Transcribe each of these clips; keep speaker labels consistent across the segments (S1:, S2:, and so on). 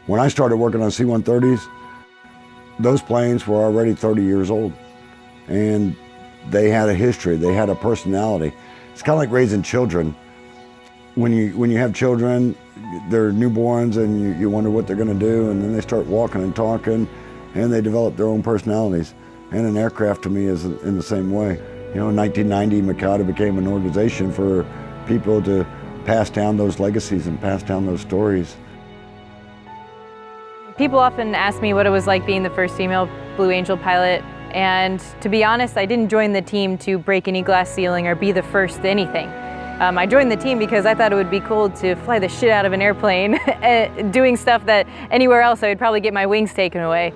S1: When I started working on C-130s, those planes were already 30 years old, and they had a history, they had a personality. It's kind of like raising children. When you have children, they're newborns and you wonder what they're gonna do, and then they start walking and talking, and they develop their own personalities. And an aircraft to me is in the same way. You know, in 1990, Mikado became an organization for people to pass down those legacies and pass down those stories.
S2: People often ask me what it was like being the first female Blue Angel pilot, and to be honest, I didn't join the team to break any glass ceiling or be the first to anything. I joined the team because I thought it would be cool to fly the shit out of an airplane, doing stuff that anywhere else I would probably get my wings taken away.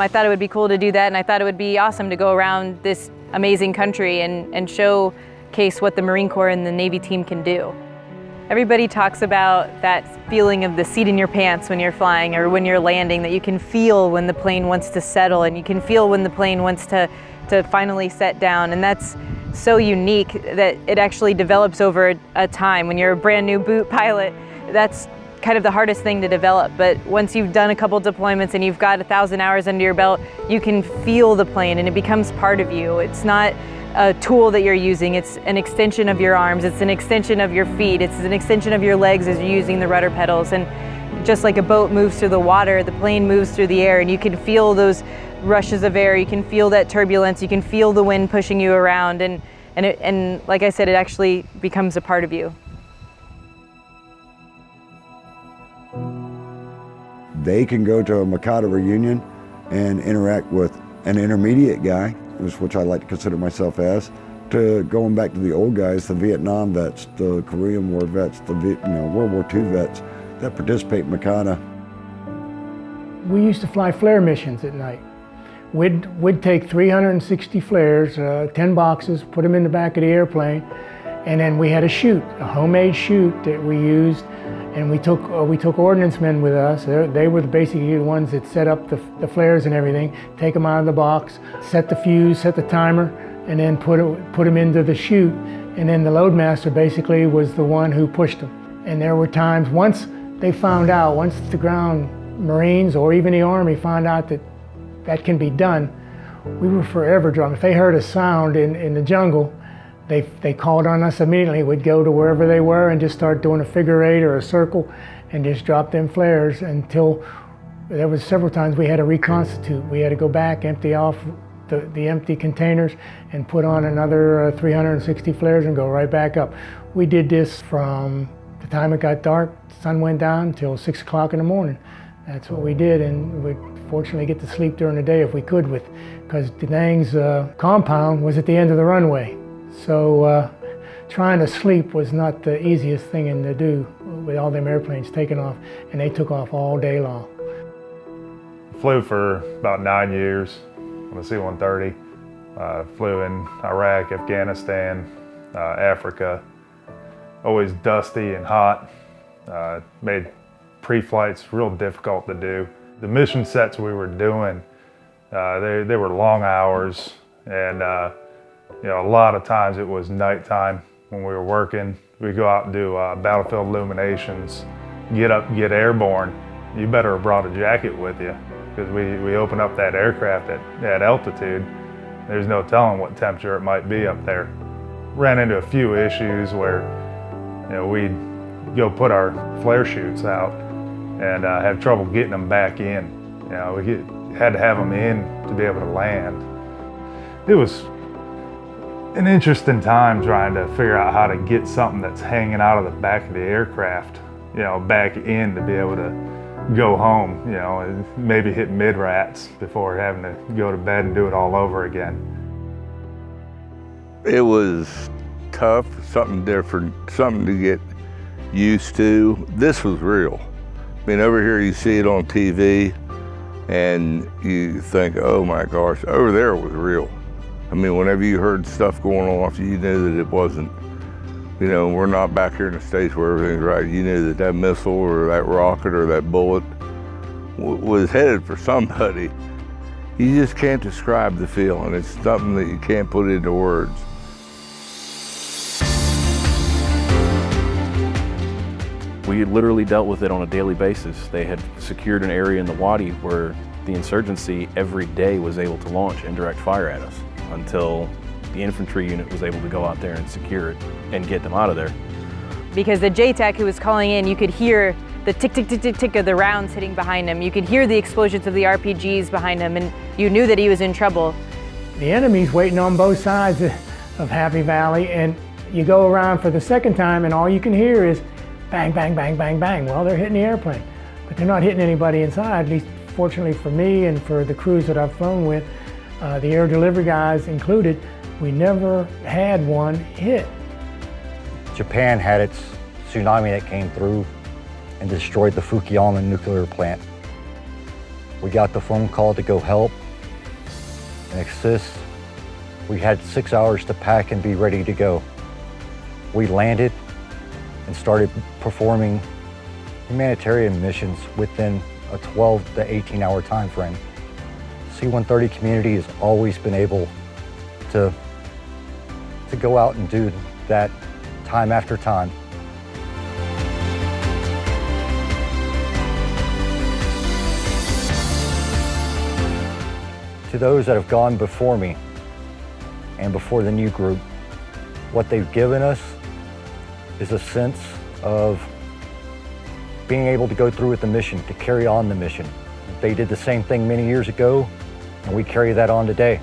S2: I thought it would be cool to do that, and I thought it would be awesome to go around this amazing country and showcase what the Marine Corps and the Navy team can do. Everybody talks about that feeling of the seat in your pants when you're flying or when you're landing, that you can feel when the plane wants to settle and you can feel when the plane wants to finally set down. And that's so unique that it actually develops over a time. When you're a brand new boot pilot, that's kind of the hardest thing to develop. But once you've done a couple deployments and you've got 1,000 hours under your belt, you can feel the plane and it becomes part of you. It's not a tool that you're using, it's an extension of your arms, it's an extension of your feet, it's an extension of your legs as you're using the rudder pedals. And just like a boat moves through the water, the plane moves through the air, and you can feel those rushes of air, you can feel that turbulence, you can feel the wind pushing you around, and like I said, it actually becomes a part of you.
S1: They can go to a Mikado reunion and interact with an intermediate guy, which I like to consider myself as, to going back to the old guys, the Vietnam vets, the Korean War vets, the World War II vets that participate in Mikado.
S3: We used to fly flare missions at night. We'd take 360 flares, 10 boxes, put them in the back of the airplane, and then we had a chute, a homemade chute that we used, and we took ordnance men with us. They were basically the ones that set up the flares and everything, take them out of the box, set the fuse, set the timer, and then put them into the chute. And then the loadmaster basically was the one who pushed them. And there were times, once the ground Marines or even the Army found out that can be done, we were forever drunk. If they heard a sound in the jungle, they called on us immediately. We'd go to wherever they were and just start doing a figure eight or a circle and just drop them flares until there was several times we had to reconstitute. We had to go back, empty off the empty containers and put on another 360 flares and go right back up. We did this from the time it got dark, the sun went down, till 6 o'clock in the morning. That's what we did, and we'd fortunately get to sleep during the day if we could, because Da Nang's compound was at the end of the runway. So trying to sleep was not the easiest thing to do with all them airplanes taking off, and they took off all day long.
S4: Flew for about 9 years on the C-130. Flew in Iraq, Afghanistan, Africa. Always dusty and hot. Made pre-flights real difficult to do. The mission sets we were doing, they were long hours, and a lot of times it was nighttime when we were working. We'd go out and do battlefield illuminations, get airborne. You better have brought a jacket with you, because we open up that aircraft at altitude. There's no telling what temperature it might be up there. Ran into a few issues where we'd go put our flare chutes out and have trouble getting them back in. We had to have them in to be able to land. It was an interesting time trying to figure out how to get something that's hanging out of the back of the aircraft, back in to be able to go home, and maybe hit mid-rats before having to go to bed and do it all over again.
S5: It was tough, something different, something to get used to. This was real. I mean, over here you see it on TV and you think, oh my gosh, over there it was real. I mean, whenever you heard stuff going off, you knew that it wasn't, we're not back here in the States where everything's right. You knew that missile or that rocket or that bullet was headed for somebody. You just can't describe the feeling. It's something that you can't put into words.
S6: We literally dealt with it on a daily basis. They had secured an area in the Wadi where the insurgency every day was able to launch indirect fire at us until the infantry unit was able to go out there and secure it and get them out of there.
S2: Because the JTAC who was calling in, you could hear the tick, tick, tick, tick, tick of the rounds hitting behind him. You could hear the explosions of the RPGs behind him, and you knew that he was in trouble.
S3: The enemy's waiting on both sides of Happy Valley, and you go around for the second time and all you can hear is bang, bang, bang, bang, bang. Well, they're hitting the airplane, but they're not hitting anybody inside, at least fortunately for me and for the crews that I've flown with, the air delivery guys included, we never had one hit.
S7: Japan had its tsunami that came through and destroyed the Fukuyama nuclear plant. We got the phone call to go help and assist. We had 6 hours to pack and be ready to go. We landed and started performing humanitarian missions within a 12 to 18 hour time frame. C-130 community has always been able to go out and do that time after time. To those that have gone before me and before the new group, what they've given us is a sense of being able to go through with the mission, to carry on the mission. They did the same thing many years ago, and we carry that on today.